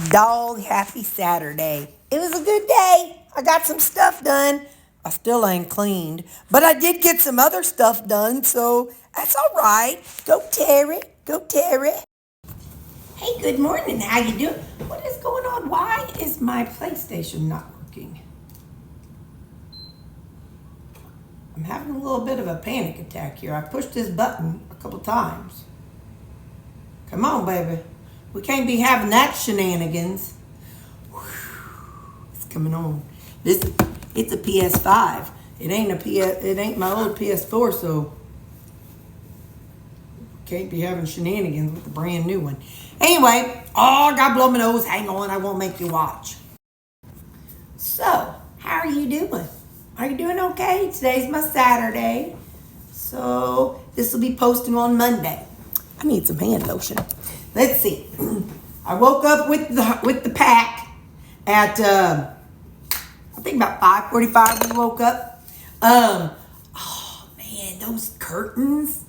Dog happy Saturday. It was a good day. I got some stuff done. I still ain't cleaned, but I did get some other stuff done, so that's all right. Go Terri. Go Terri. Hey, good morning. How you doing? What is going on? Why is my PlayStation not working? I'm having a little bit of a panic attack here. I pushed this button a couple times. Come on, baby. We can't be having that shenanigans. Whew, it's coming on. It's a PS5. It ain't my old PS4, so can't be having shenanigans with the brand new one. Anyway, oh, God blow my nose. Hang on, I won't make you watch. So, how are you doing? Are you doing okay? Today's my Saturday, so this will be posting on Monday. I need some hand lotion. Let's see. I woke up with the pack at I think about 5:45 we woke up. Oh man, those curtains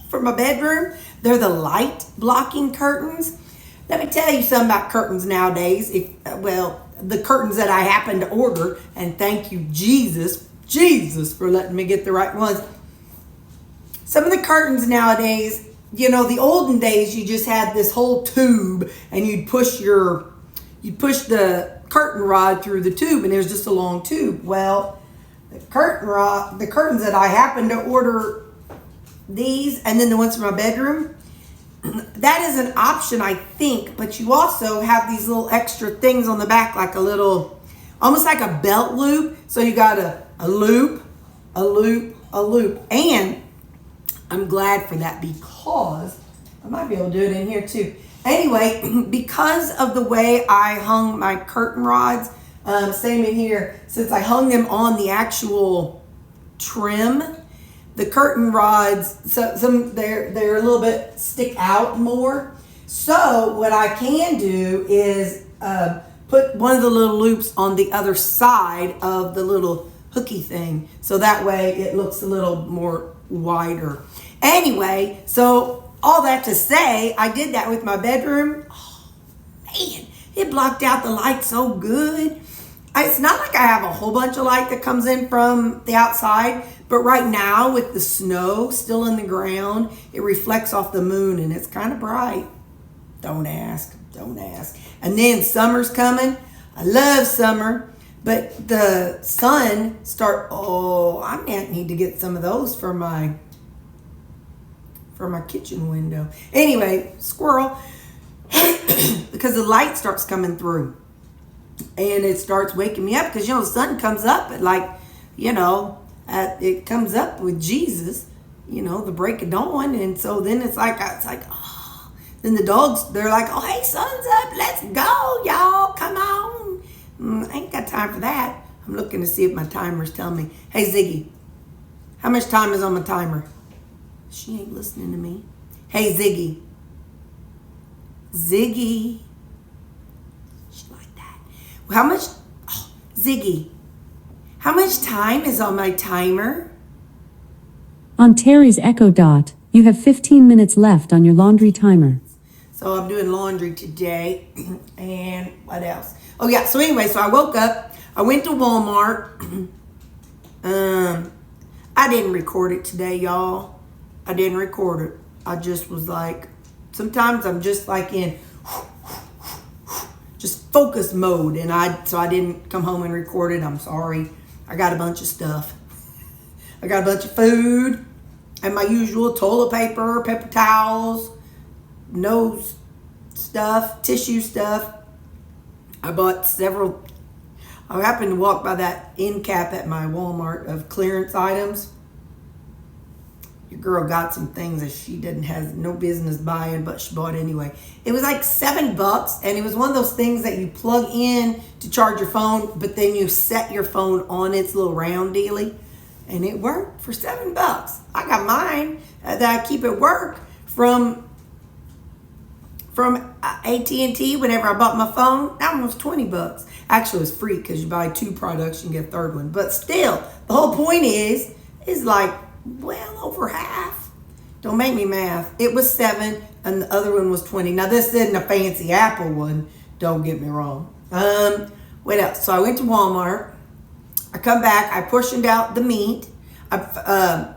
for my bedroom, they're the light blocking curtains. Let me tell you something about curtains nowadays. The curtains that I happen to order, and thank you Jesus for letting me get the right ones. Some of the curtains nowadays, you know, the olden days, you just had this whole tube and you'd push the curtain rod through the tube and it was just a long tube. Well, the curtains that I happen to order, these and then the ones for my bedroom, that is an option, I think, but you also have these little extra things on the back, like a little, almost like a belt loop. So you got a loop, and I'm glad for that because I might be able to do it in here too. Anyway, because of the way I hung my curtain rods, same in here, since I hung them on the actual trim, the curtain rods, they're a little bit stick out more. So what I can do is put one of the little loops on the other side of the little hooky thing, so that way it looks a little more wider. Anyway, so all that to say, I did that with my bedroom. Oh man, it blocked out the light so good. It's not like I have a whole bunch of light that comes in from the outside, but right now with the snow still in the ground, it reflects off the moon and it's kind of bright. Don't ask. And then summer's coming. I love summer, but the sun I might need to get some of those for my kitchen window. Anyway, squirrel, because the light starts coming through and it starts waking me up because, you know, the sun comes up at it comes up with Jesus, you know, the break of dawn. And so then it's like, oh, then the dogs, they're like, oh, hey, sun's up. Let's go, y'all. Come on. I ain't got time for that. I'm looking to see if my timer's telling me, hey, Ziggy, how much time is on my timer? She ain't listening to me. Hey, Ziggy. She like that. Well, Ziggy, how much time is on my timer? On Terry's Echo Dot, you have 15 minutes left on your laundry timer. So I'm doing laundry today. And what else? Oh yeah, so anyway, so I woke up. I went to Walmart. I didn't record it today, y'all. I didn't record it. I just was like, sometimes I'm just like in just focus mode, and so I didn't come home and record it. I'm sorry. I got a bunch of stuff. I got a bunch of food and my usual toilet paper, paper towels, nose stuff, tissue stuff. I bought several. I happened to walk by that end cap at my Walmart of clearance items. Your girl got some things that she has no business buying, but she bought anyway. It was like $7, and it was one of those things that you plug in to charge your phone, but then you set your phone on its little round dealy, and it worked for $7. I got mine that I keep at work from AT&T whenever I bought my phone. That one was $20. Actually, it was free because you buy 2 products, you can get a third one. But still, the whole point is like, well over half. Don't make me math. It was $7 and the other one was $20. Now this isn't a fancy Apple one. Don't get me wrong. What else? So I went to Walmart. I come back. I portioned out the meat. I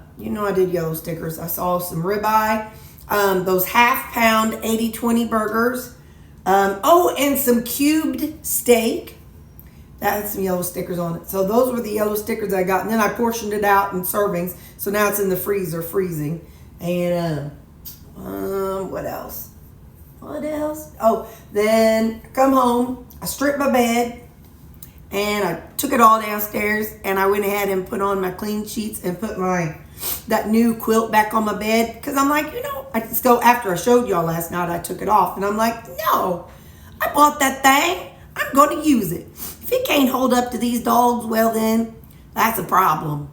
did yellow stickers. I saw some ribeye, those half-pound 80/20 burgers. And some cubed steak. That had some yellow stickers on it. So those were the yellow stickers I got. And then I portioned it out in servings. So now it's in the freezer freezing. And what else? Oh, then I come home. I stripped my bed. And I took it all downstairs. And I went ahead and put on my clean sheets and put that new quilt back on my bed. Because I'm like, after I showed y'all last night, I took it off. And I'm like, no, I bought that thing. I'm going to use it. If it can't hold up to these dogs, well then, that's a problem.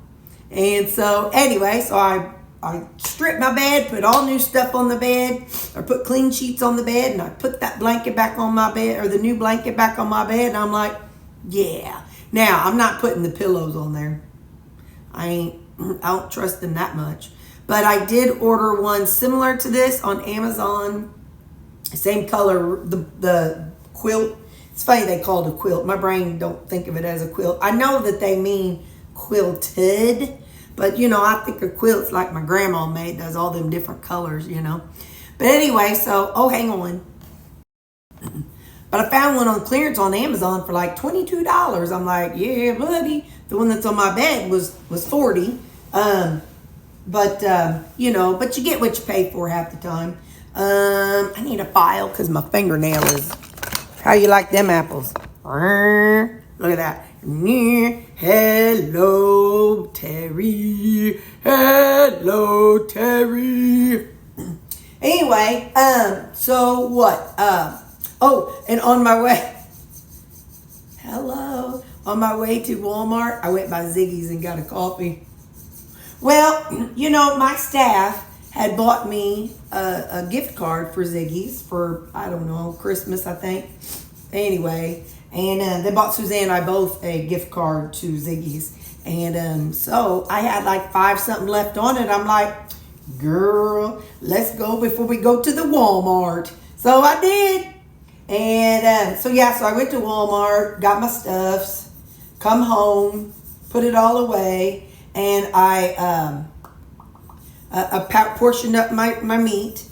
And so, anyway, so I stripped my bed, put all new stuff on the bed. I put clean sheets on the bed, and I put that blanket back on my bed, or the new blanket back on my bed, and I'm like, yeah. Now, I'm not putting the pillows on there. I don't trust them that much. But I did order one similar to this on Amazon. Same color, the quilt. It's funny they call it a quilt. My brain don't think of it as a quilt. I know that they mean quilted. But, I think a quilt's like my grandma made. Does all them different colors, But anyway, so, hang on. But I found one on clearance on Amazon for like $22. I'm like, yeah, buddy. The one that's on my bed was $40. But you get what you pay for half the time. I need a file because my fingernail is... How you like them apples? Look at that. Hello, Terri. Hello, Terri. Anyway, so what? And on my way... Hello. On my way to Walmart, I went by Ziggy's and got a coffee. Well, my staff had bought me a gift card for Ziggy's for, I don't know, Christmas, I think. Anyway, and they bought Suzanne and I both a gift card to Ziggy's. And so I had like 5 something left on it. I'm like, girl, let's go before we go to the Walmart. So I did. And so I went to Walmart, got my stuffs, come home, put it all away. And I portioned up my meat,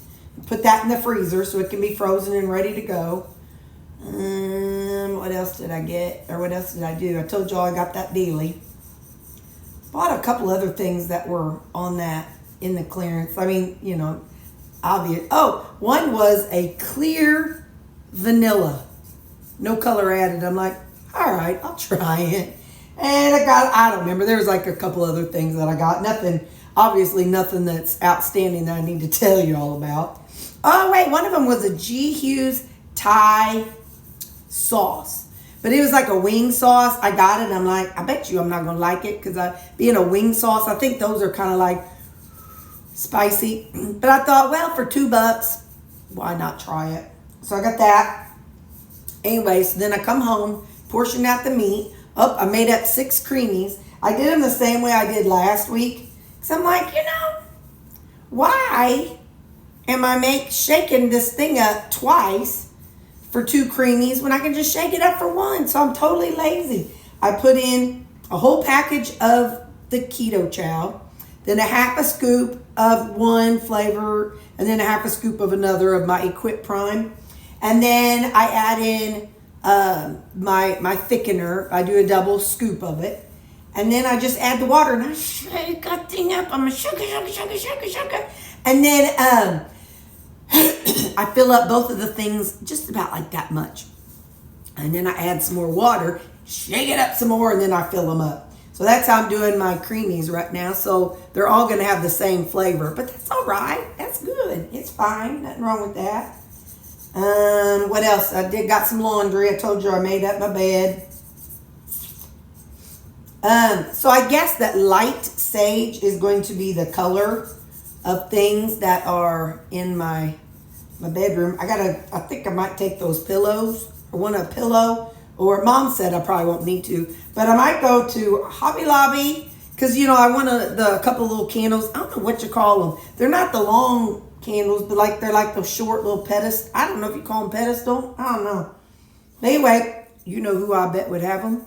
put that in the freezer so it can be frozen and ready to go. What else did I get? Or what else did I do? I told y'all I got that daily. Bought a couple other things that were on that in the clearance. I mean, obvious. Oh, one was a clear vanilla. No color added. I'm like, all right, I'll try it. And I don't remember. There was like a couple other things that I got. Obviously nothing that's outstanding that I need to tell you all about. Oh, wait, one of them was a G. Hughes Thai sauce. But it was like a wing sauce. I got it, and I'm like, I bet you I'm not going to like it because being a wing sauce, I think those are kind of like spicy. But I thought, well, for $2, why not try it? So I got that. Anyway, so then I come home, portioned out the meat. I made up 6 creamies. I did them the same way I did last week. Because I'm like, why am I shaking this thing up twice for 2 creamies when I can just shake it up for 1? So I'm totally lazy. I put in a whole package of the Keto chow, then a half a scoop of one flavor, and then a half a scoop of another of my Equip Prime. And then I add in my thickener. I do a double scoop of it. And then I just add the water and I shake that thing up. I'm a sugar. And then I fill up both of the things just about like that much. And then I add some more water, shake it up some more, and then I fill them up. So that's how I'm doing my creamies right now. So they're all going to have the same flavor. But that's all right. That's good. It's fine. Nothing wrong with that. What else? Got some laundry. I told you I made up my bed. So I guess that light sage is going to be the color of things that are in my bedroom. I think I might take those pillows. I want a pillow, or Mom said I probably won't need to, but I might go to Hobby Lobby because I want a couple of little candles. I don't know what you call them. They're not the long candles, but they're like those short little pedestal. I don't know if you call them pedestal. I don't know. Anyway, you know who I bet would have them?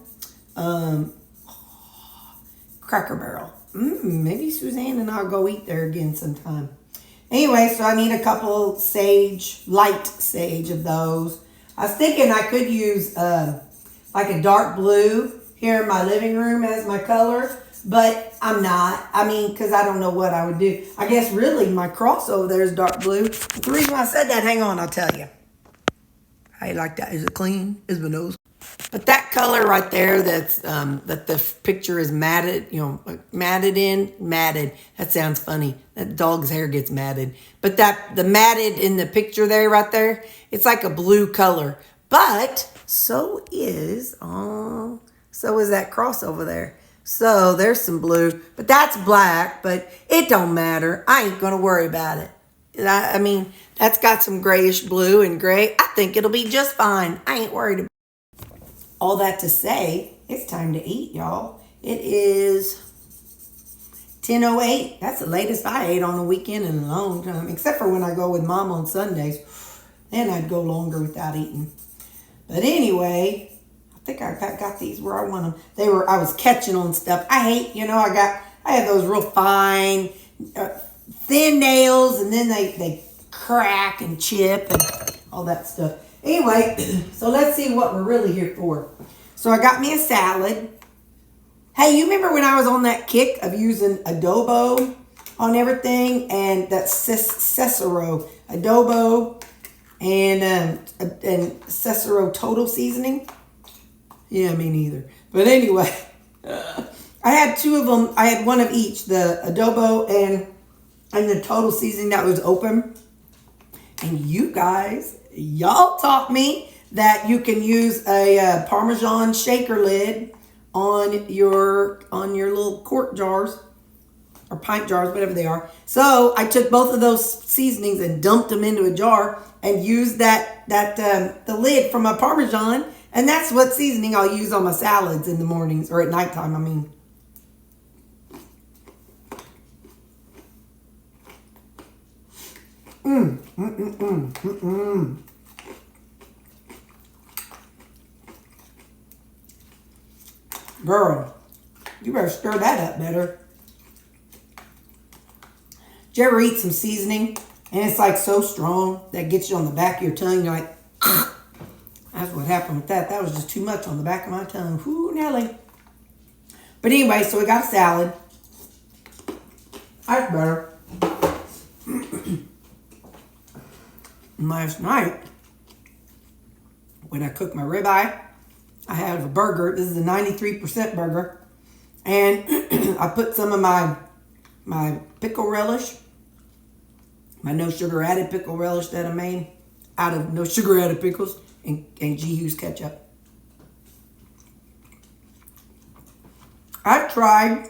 Cracker Barrel. Maybe Suzanne and I'll go eat there again sometime. Anyway, so I need a couple light sage of those. I was thinking I could use like a dark blue here in my living room as my color, but I'm not. I mean, because I don't know what I would do. I guess really my cross over there is dark blue. But the reason why I said that, hang on, I'll tell you. How you like that? Is it clean? Is my nose? But that color right there, that's that the picture is matted, matted. That sounds funny. That dog's hair gets matted. But the matted in the picture there, right there, it's like a blue color. But so is that cross over there. So there's some blue, but that's black. But it don't matter. I ain't gonna worry about it. I mean, that's got some grayish blue and gray. I think it'll be just fine. I ain't worried about it. All that to say, it's time to eat, y'all. It is 10:08. That's the latest I ate on a weekend in a long time, except for when I go with Mom on Sundays. Then I'd go longer without eating. But anyway, I think I got these where I want them. I was catching on stuff. I hate, I have those real fine, thin nails, and then they crack and chip and all that stuff. Anyway, so let's see what we're really here for. So I got me a salad. Hey, you remember when I was on that kick of using adobo on everything, and that Cicero adobo and Cicero total seasoning? Yeah, me neither. But anyway, I had two of them. I had one of each, the adobo and the total seasoning that was open. And y'all taught me that you can use a Parmesan shaker lid on your little quart jars or pint jars, whatever they are. So I took both of those seasonings and dumped them into a jar and used the lid from my Parmesan, and that's what seasoning I'll use on my salads in the mornings or at nighttime. I mean. Girl, you better stir that up better. Did you ever eat some seasoning and it's like so strong that gets you on the back of your tongue? You're like, that's what happened with that. That was just too much on the back of my tongue. Whoo, Nelly. But anyway, so we got a salad. That's better. Last night, when I cooked my ribeye, I had a burger. This is a 93% burger. And I put some of my pickle relish, my no sugar added pickle relish that I made out of no sugar added pickles and G. Hughes ketchup. I tried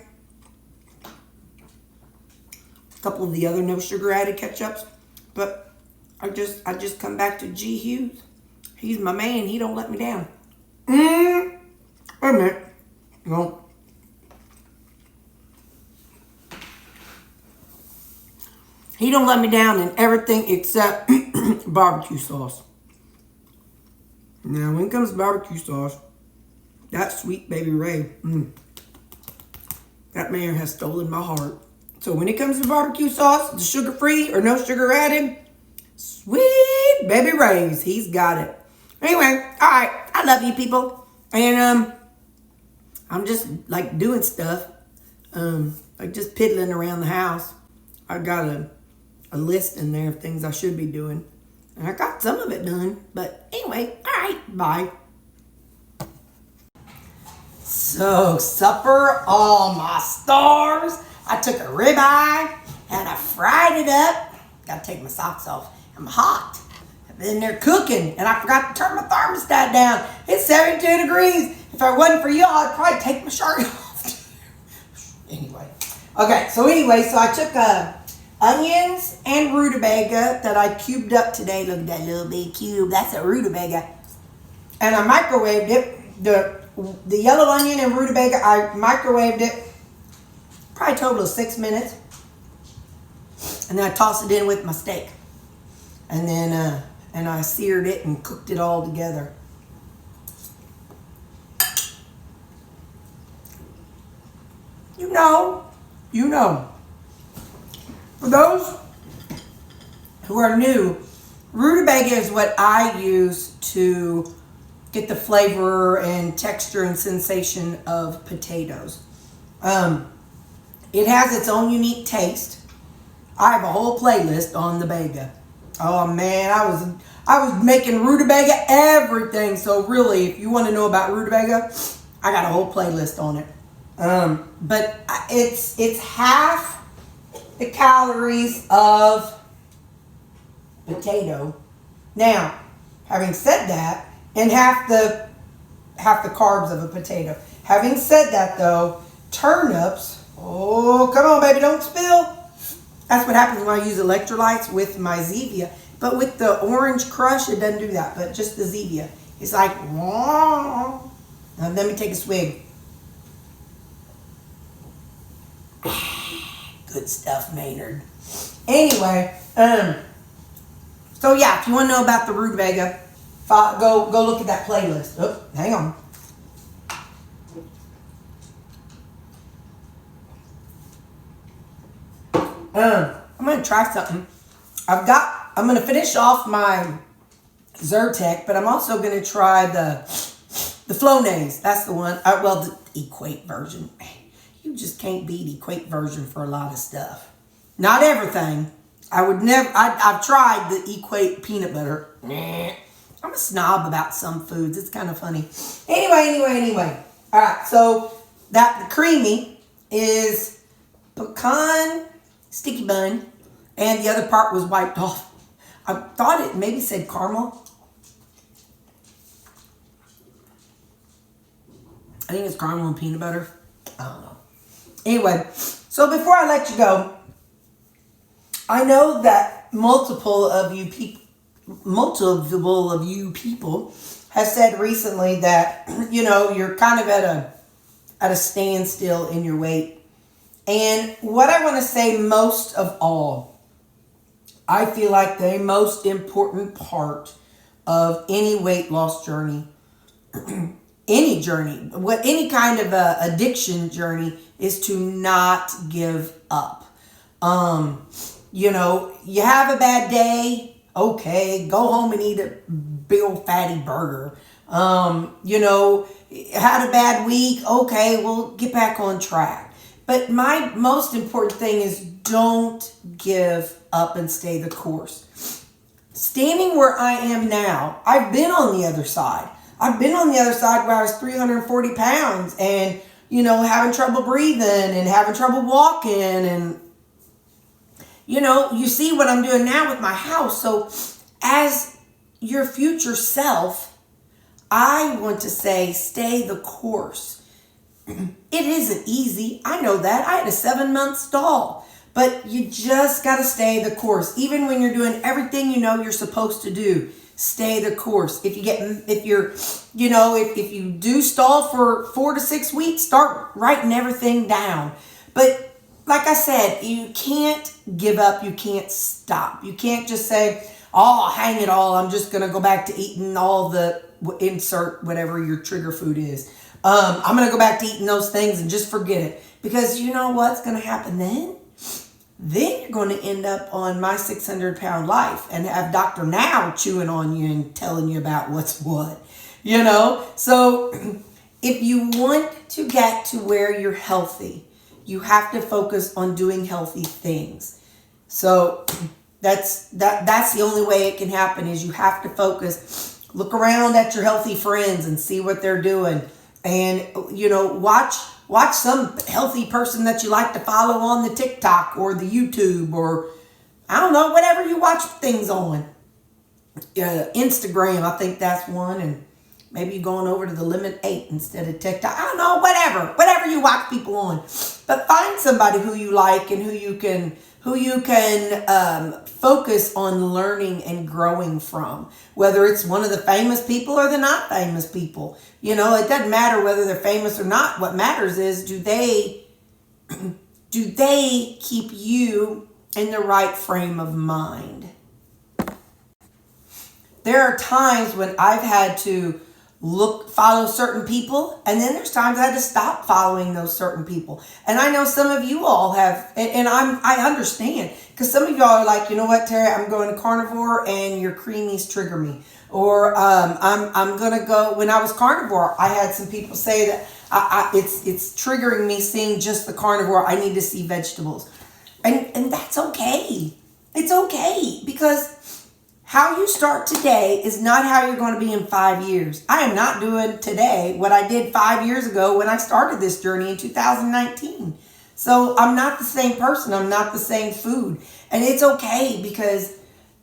a couple of the other no sugar added ketchups, but I just come back to G. Hughes. He's my man. He don't let me down. Wait a minute. No. He don't let me down in everything except barbecue sauce. Now, when it comes to barbecue sauce, that Sweet Baby Ray, that man has stolen my heart. So when it comes to barbecue sauce, the sugar-free or no sugar added, Sweet Baby Ray's, he's got it. Anyway, all right, I love you people. And I'm just like doing stuff, like just piddling around the house. I got a list in there of things I should be doing. And I got some of it done. But anyway, all right, bye. So, supper, all my stars. I took a ribeye and I fried it up. Gotta take my socks off. I'm hot. I've been there cooking and I forgot to turn my thermostat down. It's 72 degrees. If it wasn't for y'all, I'd probably take my shirt off. Anyway. Okay, so I took onions and rutabaga that I cubed up today. Look at that little big cube. That's a rutabaga. And I microwaved it. The yellow onion and rutabaga, I microwaved it probably a total of 6 minutes. And then I tossed it in with my steak. And then and I seared it and cooked it all together. you know. For those who are new, rutabaga is what I use to get the flavor and texture and sensation of potatoes. It has its own unique taste. I have a whole playlist on the Begga. Oh man, I was making rutabaga everything. So really, if you want to know about rutabaga, I got a whole playlist on it. But it's half the calories of potato. Now, having said that, and half the carbs of a potato. Having said that though, turnips, oh come on baby, don't spill. That's what happens when I use electrolytes with my Zevia. But with the orange crush, it doesn't do that. But just the Zevia, it's like, wah. Now let me take a swig. Good stuff, Maynard. Anyway, so yeah, if you want to know about the rutabaga, go look at that playlist. Oh, hang on. I'm gonna try something. I'm gonna finish off my Zyrtec, but I'm also gonna try the Flonase. That's the one. The Equate version. You just can't beat Equate version for a lot of stuff. Not everything. I've tried the Equate peanut butter. I'm a snob about some foods. It's kind of funny. Anyway. All right, so the creamy is pecan sticky bun, and the other part was wiped off. I thought it maybe said caramel. I think it's caramel and peanut butter. I don't know. Anyway, so before I let you go, I know that multiple of you people have said recently that, you're kind of at a standstill in your weight. And what I want to say most of all, I feel like the most important part of any weight loss journey, any kind of addiction journey, is to not give up. You have a bad day, okay, go home and eat a big old fatty burger. Had a bad week, okay, well, get back on track. But my most important thing is don't give up and stay the course. Standing where I am now, I've been on the other side. I've been on the other side where I was 340 pounds and, having trouble breathing and having trouble walking. And, you see what I'm doing now with my house. So as your future self, I want to say stay the course. It isn't easy. I know that. I had a 7-month stall. But you just got to stay the course. Even when you're doing everything you're supposed to do, stay the course. If you do stall for 4 to 6 weeks, start writing everything down. But like I said, you can't give up. You can't stop. You can't just say, oh, hang it all, I'm just going to go back to eating all the insert whatever your trigger food is. I'm going to go back to eating those things and just forget it. Because you know what's going to happen then? Then you're going to end up on My 600-Pound Life and have Dr. Now chewing on you and telling you about what's what. So if you want to get to where you're healthy, you have to focus on doing healthy things. So that's the only way it can happen is you have to focus. Look around at your healthy friends and see what they're doing. And, watch some healthy person that you like to follow on the TikTok or the YouTube or, I don't know, whatever you watch things on. Instagram, I think that's one. And maybe you're going over to the Limit 8 instead of TikTok. I don't know, whatever you watch people on. But find somebody who you like and who you can focus on learning and growing from, whether it's one of the famous people or the not famous people. It doesn't matter whether they're famous or not. What matters is do they keep you in the right frame of mind? There are times when I've had to follow certain people, and then there's times I had to stop following those certain people. And I know some of you all have, and I understand, because some of y'all are like, you know what, Terri, I'm going to carnivore and your creamies trigger me. Or I'm gonna go. When I was carnivore, I had some people say that it's triggering me seeing just the carnivore. I need to see vegetables, and that's okay. It's okay, because how you start today is not how you're going to be in 5 years. I am not doing today what I did 5 years ago when I started this journey in 2019. So I'm not the same person. I'm not the same food, and it's okay, because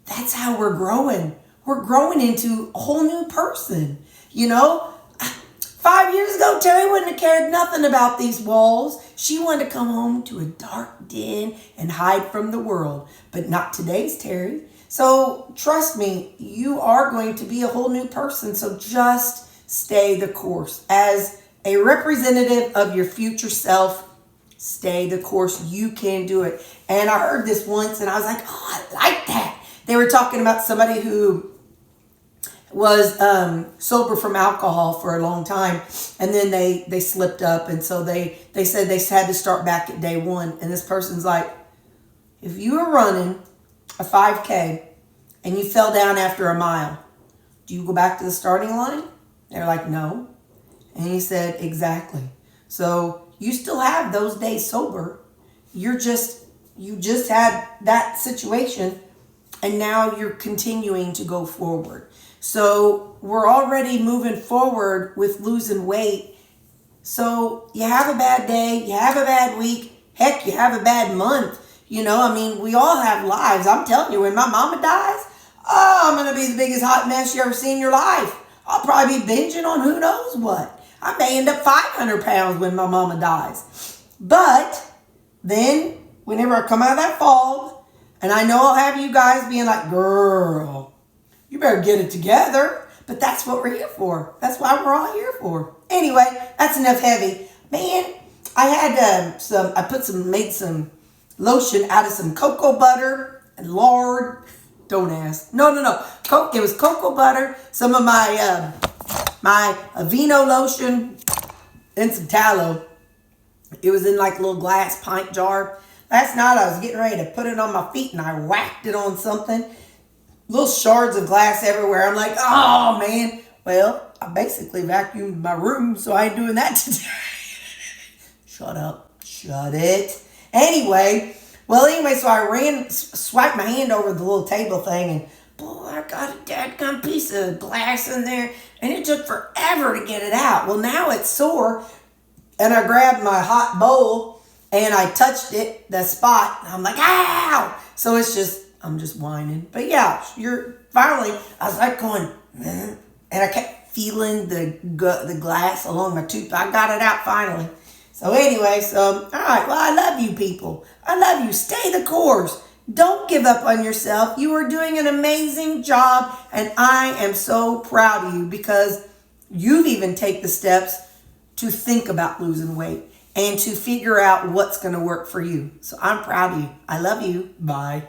that's how we're growing. We're growing into a whole new person. 5 years ago, Terri wouldn't have cared nothing about these walls. She wanted to come home to a dark den and hide from the world. But not today's Terri. So trust me, you are going to be a whole new person. So just stay the course. As a representative of your future self, stay the course. You can do it. And I heard this once and I was like, oh, I like that. They were talking about somebody who was sober from alcohol for a long time, and then they slipped up, and so they said they had to start back at day one. And this person's like, if you were running a 5K and you fell down after a mile, do you go back to the starting line? They're like, no. And he said, exactly. So you still have those days sober. You just had that situation, and now you're continuing to go forward. So we're already moving forward with losing weight. So you have a bad day, you have a bad week, heck, you have a bad month. We all have lives. I'm telling you, when my mama dies, I'm going to be the biggest hot mess you ever seen in your life. I'll probably be binging on who knows what. I may end up 500 pounds when my mama dies. But then, whenever I come out of that fog, and I know I'll have you guys being like, girl, you better get it together. But that's what we're here for. That's why we're all here for. Anyway, that's enough heavy. Man, I had made some lotion out of some cocoa butter and lard. Don't ask. No. It was cocoa butter, some of my Aveeno lotion, and some tallow. It was in like a little glass pint jar. Last night I was getting ready to put it on my feet and I whacked it on something. Little shards of glass everywhere. I'm like, oh man. Well, I basically vacuumed my room, so I ain't doing that today. Shut up. Shut it. Anyway, so I swiped my hand over the little table thing, and boy, I got a dadgum piece of glass in there, and it took forever to get it out. Well, now it's sore, and I grabbed my hot bowl, and I touched the spot, and I'm like, ow! So I'm just whining. But yeah, I was like going, and I kept feeling the glass along my tooth. I got it out finally. So anyway, all right, well, I love you people. I love you. Stay the course. Don't give up on yourself. You are doing an amazing job, and I am so proud of you, because you've even taken the steps to think about losing weight and to figure out what's going to work for you. So I'm proud of you. I love you. Bye.